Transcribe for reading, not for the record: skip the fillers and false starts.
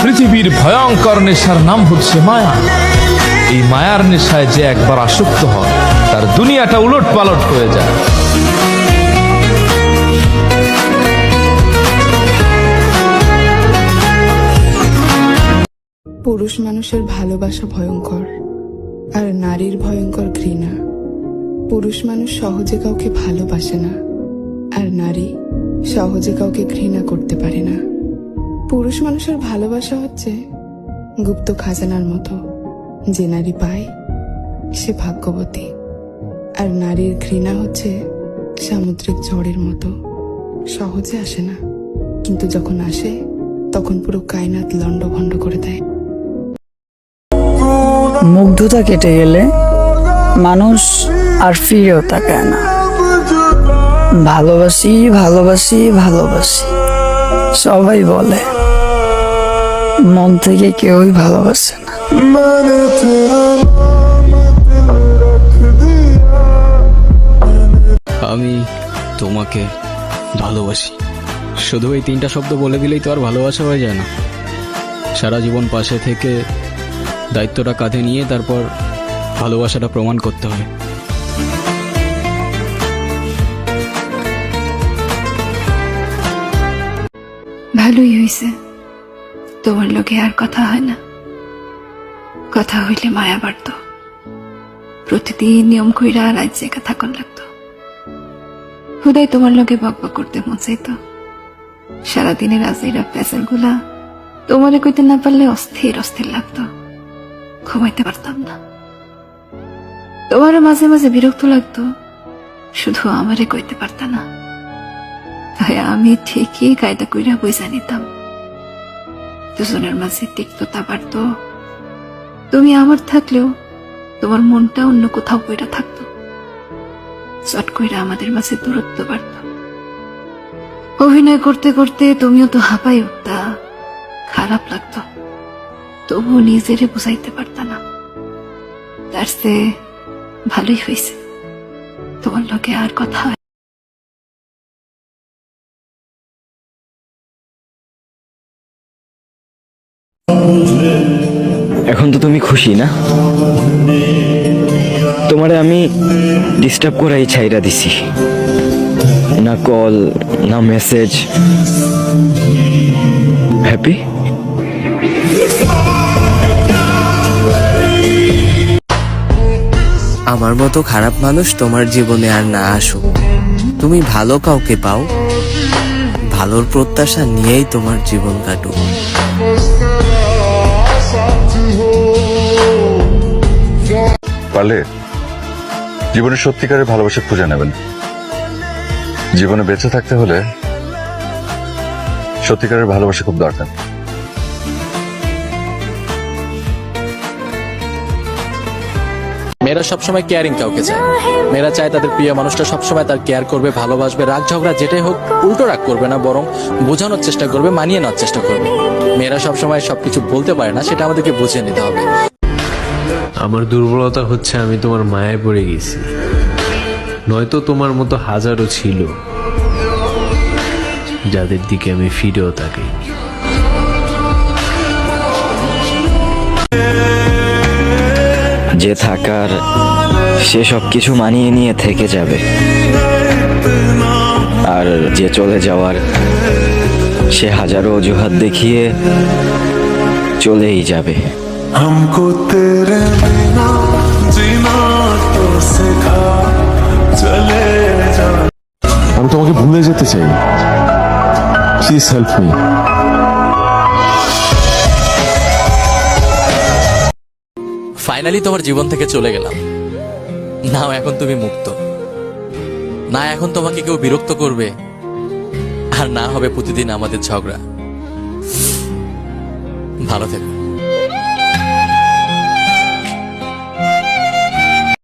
পৃথিবীর ভয়ঙ্কর নেশার নাম হচ্ছে মায়া। এই মায়ার নেশায় যে একবার আসক্ত হয় তার দুনিয়াটা উলট পালট হয়ে যায়। পুরুষ মানুষের ভালোবাসা ভয়ঙ্কর, আর নারীর ভয়ঙ্কর ঘৃণা। পুরুষ মানুষ সহজে কাউকে ভালোবাসে না, আর নারী সহজে কাউকে ঘৃণা করতে পারে না। পুরুষ মানুষের ভালোবাসা হচ্ছে গুপ্ত খাজানার মতো, যে নারী পায় সে ভাগ্যবতী। আর নারীর ঘৃণা হচ্ছে সামুদ্রিক ঝড়ের মতো, সহজে আসে না, কিন্তু যখন আসে তখন পুরো কায়নাত লন্ডভন্ড করে দেয়। মুগ্ধতা কেটে গেলে মানুষ আর ফিরেও তাকায় না। ভালোবাসি ভালোবাসি ভালোবাসি সবাই বলে, মন থেকে কেউই ভালোবাসে না। আমি তোমাকে ভালোবাসি, শুধু এই তিনটা শব্দ বলে দিলেই তো আর ভালোবাসা হয়ে যায় না। সারা জীবন পাশে থেকে দায়িত্বটা কাঁধে নিয়ে তারপর ভালোবাসাটা প্রমাণ করতে হয়। ভালোই হয়েছে, তোমার লোকে আর কথা হয় না। কথা হইলে মায়া বাড়ত, প্রতিদিন নিয়ম কইরা রাত জেগে থাকুন লাগতো। হুদাই তোমার লোকে বকবক করতে মন চাইতো। সারাদিনের আজেরা প্যাসেল গুলা তোমারে কইতে না পারলে অস্থির অস্থির লাগতো, ঘুমাইতে পারতাম না। তোমারও মাঝে মাঝে বিরক্ত লাগতো, শুধু আমারে কইতে পারতা না। তাই আমি ঠিকই কায়দা কইরা বুঝা নিতাম। দুজনের মাঝে তিক্ততা বাড়তো। তুমি আমার থাকলেও তোমার মনটা অন্য কোথাও কইরা থাকতো। চট কইরা আমাদের মাঝে দূরত্ব বাড়তো। অভিনয় করতে করতে তুমিও তো হাঁপাই উঠতা, খারাপ লাগতো, তবু নিজেরে বুঝাইতে পারতা না। তার চেয়ে ভালোই হয়েছে, তোমার লোকে আর কথা হয়। এখন তো তুমি খুশি না? তোমারে আমি ডিস্টার্ব করাই ছাইরা দিছি, না কল না মেসেজ। হ্যাপি? আমার মতো খারাপ মানুষ তোমার জীবনে আর না আসুক। তুমি ভালো কাউকে পাও, ভালোর প্রত্যাশা নিয়েই তোমার জীবন কাটুক। পারলে জীবনে সত্যিকারের ভালোবাসা খুঁজে নেবেন। জীবনে বেঁচে থাকতে হলে সত্যিকারের ভালোবাসা খুব দরকার। মেয়েরা সবসময় কেয়ারিং কাউকে চায়। মেয়েরা চায় তাদের প্রিয় মানুষটা সবসময় তার কেয়ার করবে, ভালোবাসবে, রাগ ঝগড়া যেটাই হোক উল্টো রাগ করবে না, বরং বোঝানোর চেষ্টা করবে, মানিয়ে নেওয়ার চেষ্টা করবে। মেয়েরা সবসময় সবকিছু বলতে পারে না, সেটা আমাদেরকে বুঝে নিতে হবে। আমার দুর্বলতা হচ্ছে আমি তোমার মায়ায় পড়ে গেছি, নয়তো তোমার মতো হাজারো ছিল যাদের দিকে আমি ফিরেও তাকাই। যে থাকার সে সবকিছু মানিয়ে নিয়ে থেকে যাবে, আর যে চলে যাওয়ার সে হাজারো অজুহাত দেখিয়ে চলেই যাবে। हमको तेरे बिना जीना तो सिखा, चले जा। আমি তোমাকে ভুলে যেতে চাই, প্লিজ হেল্প মি। ফাইনালি তোমার জীবন থেকে চলে গেলাম। নাও এখন তুমি মুক্ত। না এখন তোমাকে কেউ বিরক্ত করবে, আর না হবে প্রতিদিন আমাদের ঝগড়া। ভালো থেকো।